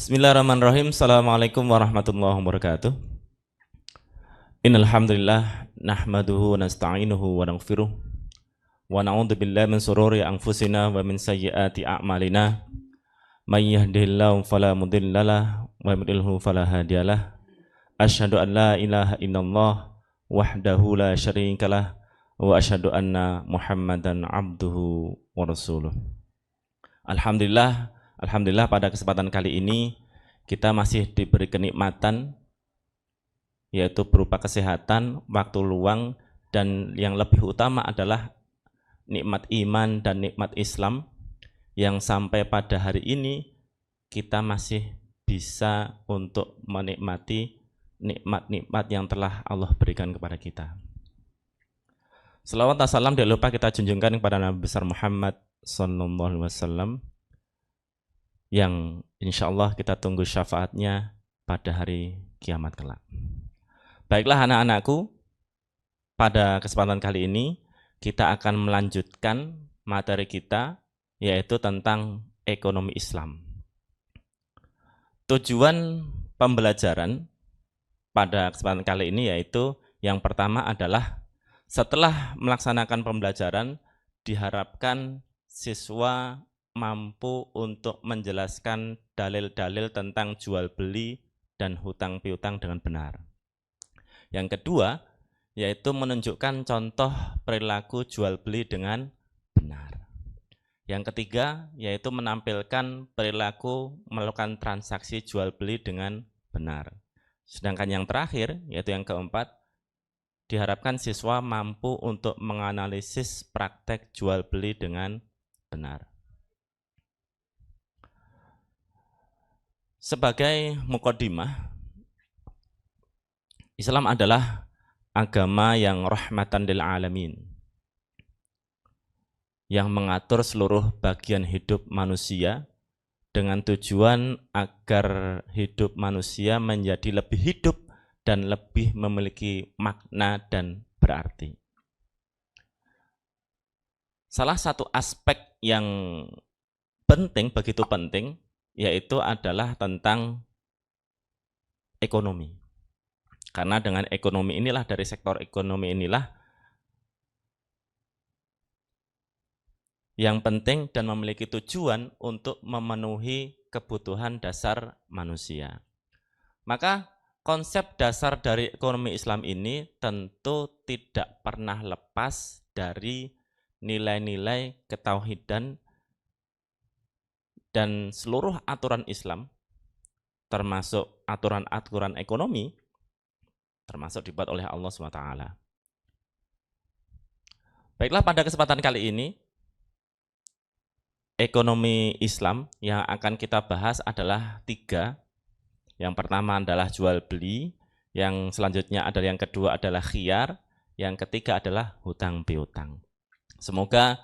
Bismillahirrahmanirrahim. Assalamualaikum warahmatullahi wabarakatuh. Innal hamdalillah nahmaduhu wa nasta'inuhu wa naghfiruh wa na'udzu billahi min shururi anfusina wa min sayyiati a'malina. May yahdihillahu fala mudhillalah wa may yudlilhu fala hadiyalah. Asyhadu an la ilaha illallah wahdahu la syarikalah wa asyhadu anna Muhammadan abduhu wa rasuluh. Alhamdulillah pada kesempatan kali ini kita masih diberi kenikmatan, yaitu berupa kesehatan, waktu luang, dan yang lebih utama adalah nikmat iman dan nikmat Islam yang sampai pada hari ini kita masih bisa untuk menikmati nikmat-nikmat yang telah Allah berikan kepada kita. Selawat dan salam tidak lupa kita junjungkan kepada Nabi besar Muhammad SAW yang insya Allah kita tunggu syafaatnya pada hari kiamat kelak. Baiklah anak-anakku, pada kesempatan kali ini kita akan melanjutkan materi kita, yaitu tentang ekonomi Islam. Tujuan pembelajaran pada kesempatan kali ini yaitu yang pertama adalah setelah melaksanakan pembelajaran diharapkan siswa mampu untuk menjelaskan dalil-dalil tentang jual beli dan hutang piutang dengan benar. Yang kedua, yaitu menunjukkan contoh perilaku jual beli dengan benar. Yang ketiga, yaitu menampilkan perilaku melakukan transaksi jual beli dengan benar. Sedangkan yang terakhir, yaitu yang keempat, diharapkan siswa mampu untuk menganalisis praktek jual beli dengan benar. Sebagai mukadimah, Islam adalah agama yang rahmatan lil alamin, yang mengatur seluruh bagian hidup manusia dengan tujuan agar hidup manusia menjadi lebih hidup dan lebih memiliki makna dan berarti. Salah satu aspek yang penting, begitu penting, yaitu adalah tentang ekonomi. Karena dengan ekonomi inilah, dari sektor ekonomi inilah yang penting dan memiliki tujuan untuk memenuhi kebutuhan dasar manusia. Maka konsep dasar dari ekonomi Islam ini tentu tidak pernah lepas dari nilai-nilai ketauhidan dan seluruh aturan Islam, termasuk aturan-aturan ekonomi, termasuk dibuat oleh Allah SWT. Baiklah, pada kesempatan kali ini, ekonomi Islam yang akan kita bahas adalah 3. Yang pertama adalah jual beli, yang selanjutnya adalah, yang kedua adalah khiyar, yang ketiga adalah hutang piutang. Semoga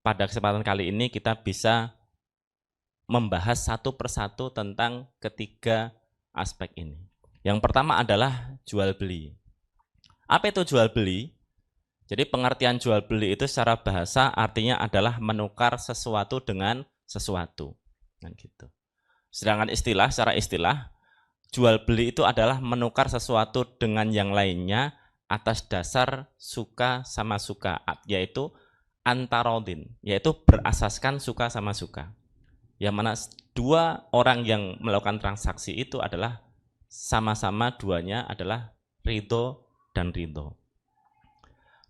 pada kesempatan kali ini kita bisa membahas satu persatu tentang ketiga aspek ini. Yang pertama adalah jual beli. Apa itu jual beli? Jadi pengertian jual beli itu secara bahasa artinya adalah menukar sesuatu dengan sesuatu. Kan gitu. Sedangkan secara istilah, jual beli itu adalah menukar sesuatu dengan yang lainnya atas dasar suka sama suka, yaitu antarodin, yaitu berasaskan suka sama suka. Yang mana dua orang yang melakukan transaksi itu adalah sama-sama duanya adalah ridho dan ridho.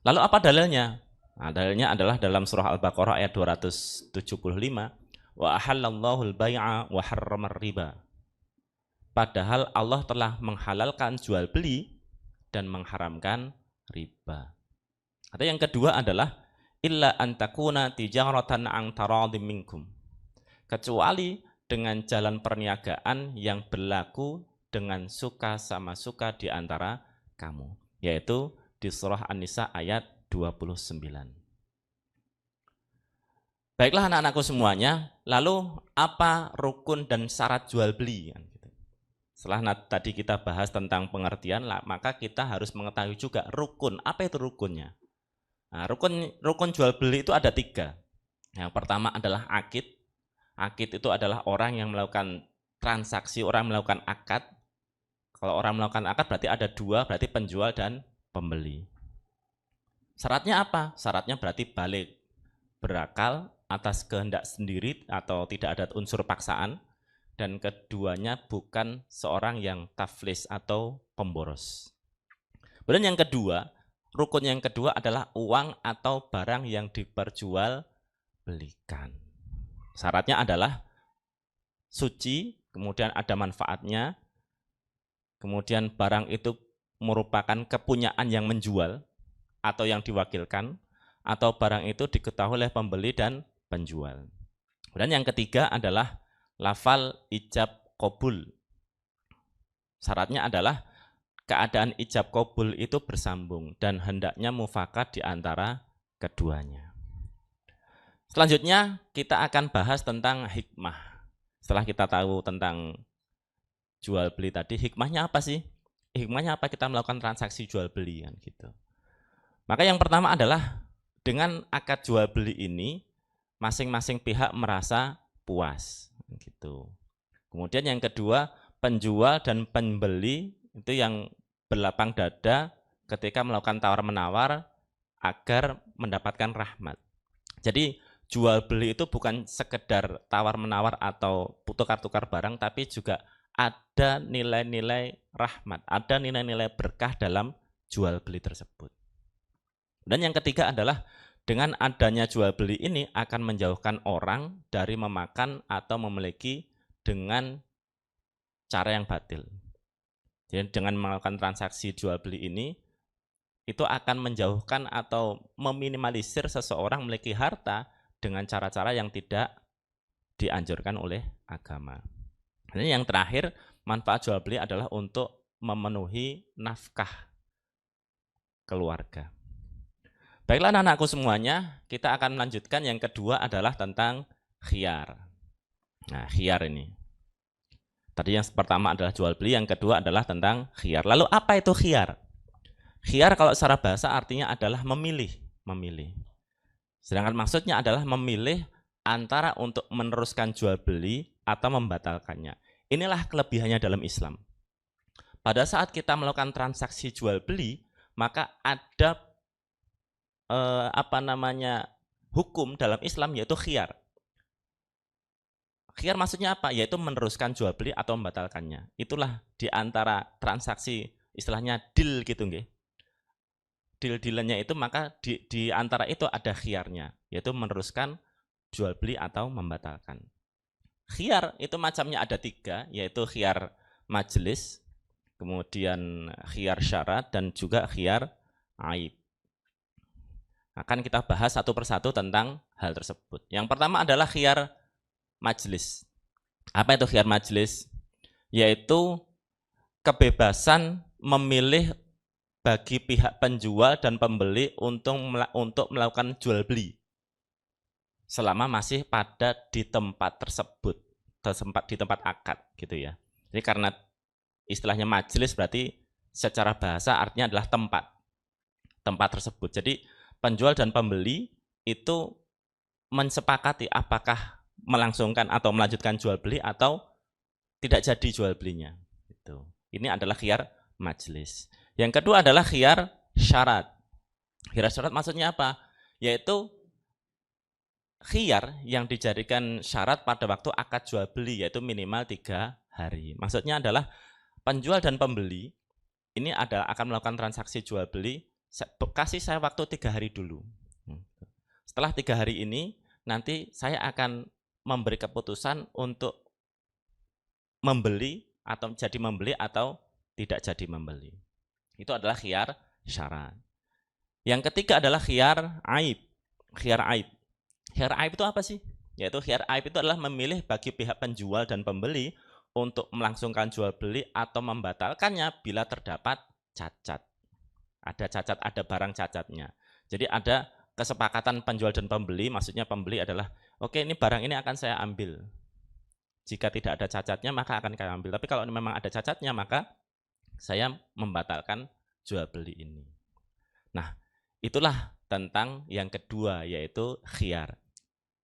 Lalu apa dalilnya? Nah, dalilnya adalah dalam surah Al-Baqarah ayat 275, wa ahallallahu al-bai'a wa harramar riba. Padahal Allah telah menghalalkan jual beli dan mengharamkan riba. Atau yang kedua adalah illa antakuna tijaratan an taradim minkum, kecuali dengan jalan perniagaan yang berlaku dengan suka sama suka di antara kamu, yaitu di surah An-Nisa ayat 29. Baiklah anak-anakku semuanya, lalu apa rukun dan syarat jual beli? Setelah tadi kita bahas tentang pengertian, maka kita harus mengetahui juga rukun. Apa itu rukunnya? Nah, rukun jual beli itu ada 3. Yang pertama adalah akid. Akid itu adalah orang yang melakukan transaksi orang melakukan akad. Kalau orang melakukan akad berarti ada dua, berarti penjual dan pembeli. Syaratnya apa? Syaratnya berarti balik, berakal atas kehendak sendiri atau tidak ada unsur paksaan, dan keduanya bukan seorang yang taflis atau pemboros. Kemudian yang kedua, rukun yang kedua adalah uang atau barang yang diperjualbelikan. Syaratnya adalah suci, kemudian ada manfaatnya, kemudian barang itu merupakan kepunyaan yang menjual atau yang diwakilkan, atau barang itu diketahui oleh pembeli dan penjual. Dan yang ketiga adalah lafal ijab qabul. Syaratnya adalah keadaan ijab qabul itu bersambung dan hendaknya mufakat di antara keduanya. Selanjutnya kita akan bahas tentang hikmah. Setelah kita tahu tentang jual beli tadi, hikmahnya apa sih? Hikmahnya apa kita melakukan transaksi jual beli kan gitu. Maka yang pertama adalah dengan akad jual beli ini masing-masing pihak merasa puas gitu. Kemudian yang kedua, penjual dan pembeli itu yang berlapang dada ketika melakukan tawar-menawar agar mendapatkan rahmat. Jadi jual beli itu bukan sekedar tawar-menawar atau tukar-tukar barang, tapi juga ada nilai-nilai rahmat, ada nilai-nilai berkah dalam jual beli tersebut. Dan yang ketiga adalah dengan adanya jual beli ini akan menjauhkan orang dari memakan atau memiliki dengan cara yang batil. Jadi dengan melakukan transaksi jual beli ini, itu akan menjauhkan atau meminimalisir seseorang memiliki harta dengan cara-cara yang tidak dianjurkan oleh agama. Ini yang terakhir, manfaat jual beli adalah untuk memenuhi nafkah keluarga. Baiklah anak-anakku semuanya, kita akan melanjutkan. Yang kedua adalah tentang khiyar. Nah, khiyar ini. Tadi yang pertama adalah jual beli, yang kedua adalah tentang khiyar. Lalu apa itu khiyar? Khiyar kalau secara bahasa artinya adalah memilih. Sedangkan maksudnya adalah memilih antara untuk meneruskan jual beli atau membatalkannya. Inilah kelebihannya dalam Islam. Pada saat kita melakukan transaksi jual beli, maka ada hukum dalam Islam yaitu khiyar. Khiyar maksudnya apa? Yaitu meneruskan jual beli atau membatalkannya. Itulah di antara transaksi istilahnya deal gitu nggih. Deal-dealannya itu maka di antara itu ada khiyarnya, yaitu meneruskan jual beli atau membatalkan. Khiyar itu macamnya ada 3, yaitu khiyar majelis, kemudian khiyar syarat, dan juga khiyar aib. Akan kita bahas satu persatu tentang hal tersebut. Yang pertama adalah khiyar majelis. Apa itu khiyar majelis? Yaitu kebebasan memilih bagi pihak penjual dan pembeli untuk melakukan jual beli selama masih pada di tempat tersebut, di tempat akad gitu ya. Jadi karena istilahnya majelis berarti secara bahasa artinya adalah tempat tersebut. Jadi penjual dan pembeli itu mensepakati apakah melangsungkan atau melanjutkan jual beli atau tidak jadi jual belinya. Gitu. Ini adalah khiyar majelis. Yang kedua adalah khiyar syarat. Khiyar syarat maksudnya apa? Yaitu khiyar yang dijadikan syarat pada waktu akad jual beli, yaitu minimal 3 hari. Maksudnya adalah penjual dan pembeli ini akan melakukan transaksi jual beli, kasih saya waktu 3 hari dulu. Setelah 3 hari ini, nanti saya akan memberi keputusan untuk membeli atau jadi membeli atau tidak jadi membeli. Itu adalah khiyar syarat. Yang ketiga adalah khiyar aib. Khiyar aib. Khiyar aib itu apa sih? Yaitu khiyar aib itu adalah memilih bagi pihak penjual dan pembeli untuk melangsungkan jual beli atau membatalkannya bila terdapat cacat. Ada cacat, ada barang cacatnya. Jadi ada kesepakatan penjual dan pembeli, maksudnya pembeli adalah, oke, ini barang ini akan saya ambil. Jika tidak ada cacatnya maka akan saya ambil. Tapi kalau memang ada cacatnya maka saya membatalkan jual beli ini. Nah, itulah tentang yang kedua yaitu khiyar.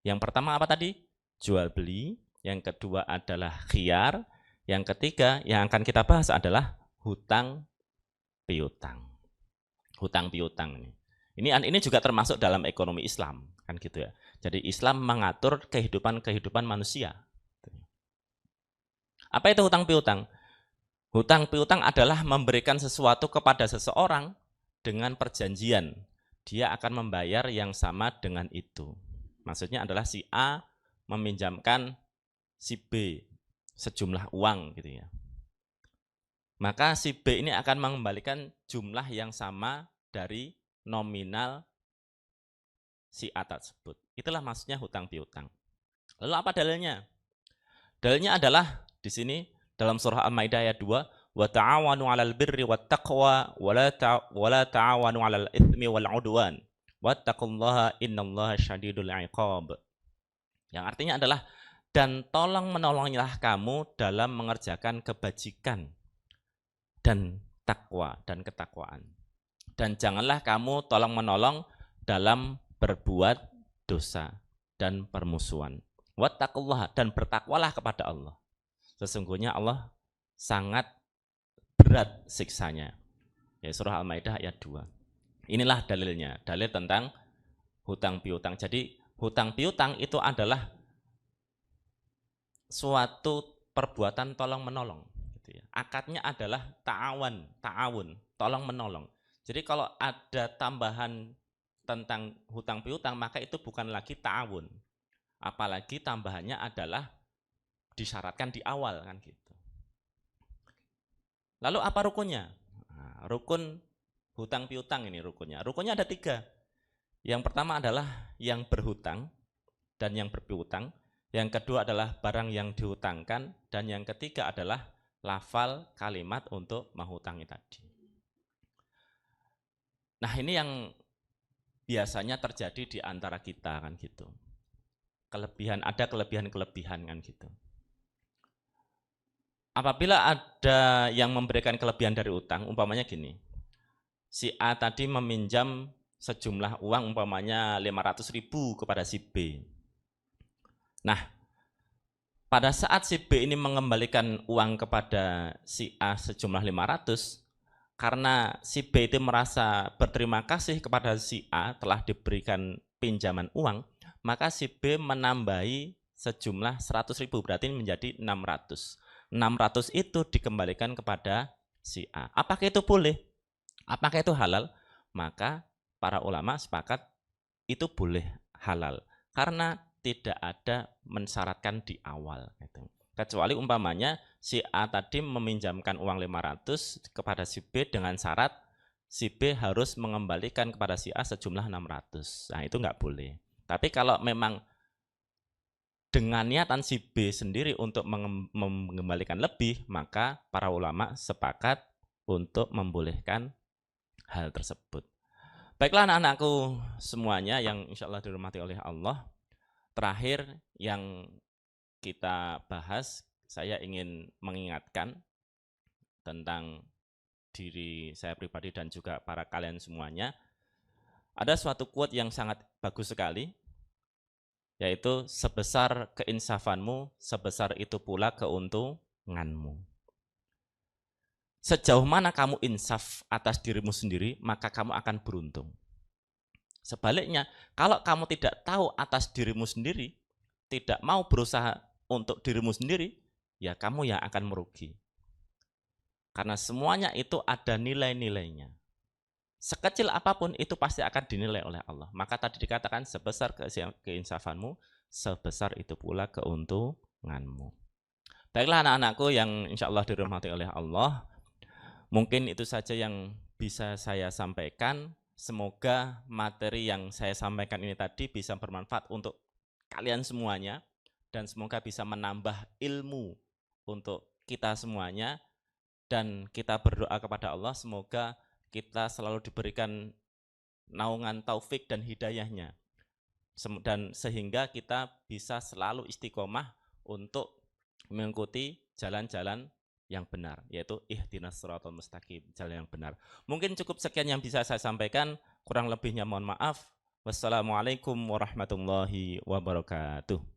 Yang pertama apa tadi? Jual beli. yang kedua adalah khiyar, yang ketiga yang akan kita bahas adalah hutang piutang. Hutang piutang ini. Ini juga termasuk dalam ekonomi Islam, kan gitu ya. Jadi Islam mengatur kehidupan manusia. Apa itu hutang piutang? Hutang piutang adalah memberikan sesuatu kepada seseorang dengan perjanjian. Dia akan membayar yang sama dengan itu. Maksudnya adalah si A meminjamkan si B sejumlah uang gitu ya. Maka si B ini akan mengembalikan jumlah yang sama dari nominal si A tersebut. Itulah maksudnya hutang piutang. Lalu apa dalilnya? Dalilnya adalah di sini dalam surah Al-Maidah ayat 2, wa ta'awanu 'alal birri wat taqwa wa la ta'awanu 'alal itsmi wal 'udwan wattaqullaha innallaha syadidul 'iqab. Yang artinya adalah dan tolong menolonglah kamu dalam mengerjakan kebajikan dan takwa dan ketakwaan. Dan janganlah kamu tolong menolong dalam berbuat dosa dan permusuhan. Wattaqullaha, dan bertakwalah kepada Allah. Sesungguhnya Allah sangat berat siksanya. Ya, surah Al-Maidah ayat 2. Inilah dalilnya, dalil tentang hutang piutang. Jadi hutang piutang itu adalah suatu perbuatan tolong menolong. Gitu ya. Akadnya adalah ta'awun, tolong menolong. Jadi kalau ada tambahan tentang hutang piutang maka itu bukan lagi ta'awun. Apalagi tambahannya adalah disyaratkan di awal kan gitu. Lalu apa rukunnya? Nah, rukun hutang piutang ini rukunnya. Rukunnya ada 3. Yang pertama adalah yang berhutang dan yang berpiutang. Yang kedua adalah barang yang dihutangkan. Dan yang ketiga adalah lafal kalimat untuk menghutangi tadi. Nah ini yang biasanya terjadi di antara kita kan gitu. Ada kelebihan-kelebihan kan gitu. Apabila ada yang memberikan kelebihan dari utang, umpamanya gini, si A tadi meminjam sejumlah uang umpamanya 500.000 kepada si B. Nah, pada saat si B ini mengembalikan uang kepada si A sejumlah 500, karena si B itu merasa berterima kasih kepada si A telah diberikan pinjaman uang, maka si B menambahi sejumlah 100.000, berarti menjadi 600. 600 itu dikembalikan kepada si A. Apakah itu boleh? Apakah itu halal? Maka para ulama sepakat itu boleh halal. Karena tidak ada mensyaratkan di awal. Kecuali umpamanya si A tadi meminjamkan uang 500 kepada si B dengan syarat si B harus mengembalikan kepada si A sejumlah 600. Nah itu nggak boleh. Tapi kalau memang dengan niatan si B sendiri untuk mengembalikan lebih, maka para ulama sepakat untuk membolehkan hal tersebut. Baiklah anak-anakku semuanya yang insya Allah dirahmati oleh Allah. Terakhir yang kita bahas, saya ingin mengingatkan tentang diri saya pribadi dan juga para kalian semuanya. Ada suatu quote yang sangat bagus sekali, yaitu sebesar keinsafanmu, sebesar itu pula keuntunganmu. Sejauh mana kamu insaf atas dirimu sendiri, maka kamu akan beruntung. Sebaliknya, kalau kamu tidak tahu atas dirimu sendiri, tidak mau berusaha untuk dirimu sendiri, ya kamu yang akan merugi. Karena semuanya itu ada nilai-nilainya. Sekecil apapun itu pasti akan dinilai oleh Allah. Maka tadi dikatakan sebesar keinsafanmu, sebesar itu pula keuntunganmu. Baiklah anak-anakku yang insya Allah dirahmati oleh Allah. Mungkin itu saja yang bisa saya sampaikan. Semoga materi yang saya sampaikan ini tadi bisa bermanfaat untuk kalian semuanya. Dan semoga bisa menambah ilmu untuk kita semuanya. Dan kita berdoa kepada Allah semoga kita selalu diberikan naungan taufik dan hidayahnya. Dan sehingga kita bisa selalu istiqomah untuk mengikuti jalan-jalan yang benar, yaitu ihdinas shiratal mustaqim, jalan yang benar. Mungkin cukup sekian yang bisa saya sampaikan, kurang lebihnya mohon maaf. Wassalamualaikum warahmatullahi wabarakatuh.